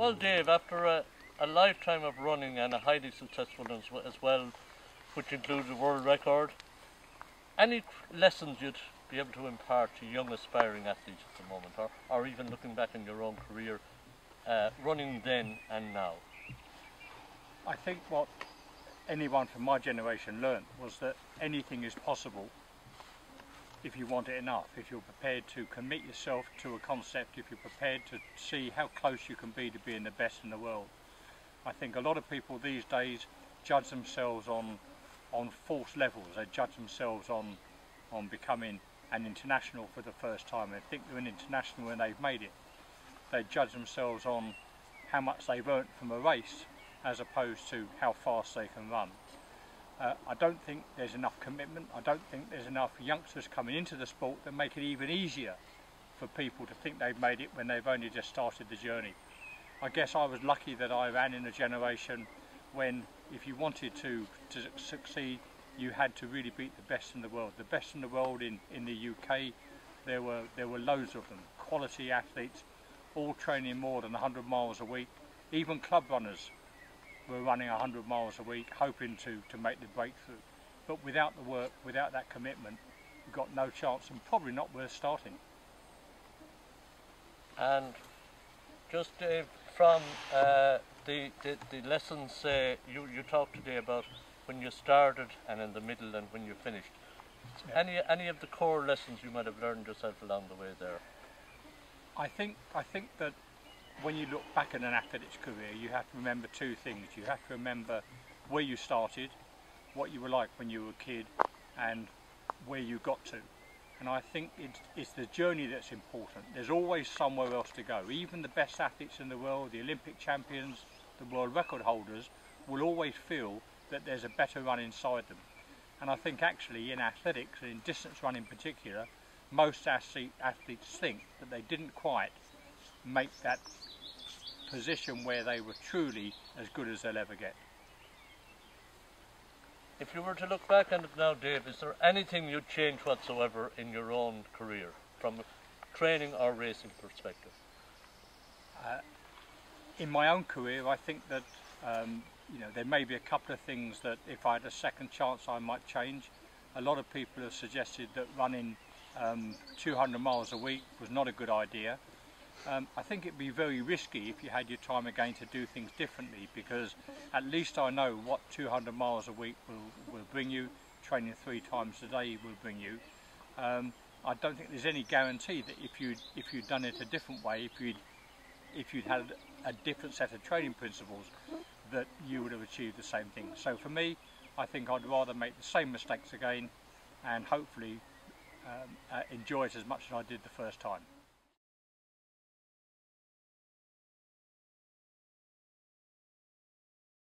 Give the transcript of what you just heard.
Well, Dave, after a lifetime of running and a highly successful as well, which includes a world record, any lessons you'd be able to impart to young aspiring athletes at the moment, or even looking back in your own career, running then and now? I think what anyone from my generation learnt was that anything is possible if you want it enough, if you're prepared to commit yourself to a concept, if you're prepared to see how close you can be to being the best in the world. I think a lot of people these days judge themselves on false levels. They judge themselves on becoming an international for the first time. They think they're an international when they've made it. They judge themselves on how much they've earned from a race as opposed to how fast they can run. I don't think there's enough commitment. I don't think there's enough youngsters coming into the sport that make it even easier for people to think they've made it when they've only just started the journey. I guess I was lucky that I ran in a generation when, if you wanted to succeed, you had to really beat the best in the world. The best in the world in the UK, there were loads of them. Quality athletes, all training more than 100 miles a week. Even club runners were running 100 miles a week, hoping to make the breakthrough. But without the work, without that commitment, you've got no chance and probably not worth starting. And just from the lessons you talked today about when you started and in the middle and when you finished, yeah. Any of the core lessons you might have learned yourself along the way there? I think that when you look back at an athlete's career, you have to remember two things. You have to remember where you started, what you were like when you were a kid, and where you got to. And I think it's the journey that's important. There's always somewhere else to go. Even the best athletes in the world, the Olympic champions, the world record holders, will always feel that there's a better run inside them. And I think actually in athletics, in distance running in particular, most athletes think that they didn't quite make that position where they were truly as good as they'll ever get. If you were to look back on it now, Dave, is there anything you'd change whatsoever in your own career, from a training or racing perspective? In my own career, I think that there may be a couple of things that if I had a second chance I might change. A lot of people have suggested that running 200 miles a week was not a good idea. I think it'd be very risky if you had your time again to do things differently, because at least I know what 200 miles a week will bring you, training 3 times a day will bring you. I don't think there's any guarantee that if you'd done it a different way, if you'd had a different set of training principles, that you would have achieved the same thing. So for me, I think I'd rather make the same mistakes again and hopefully enjoy it as much as I did the first time.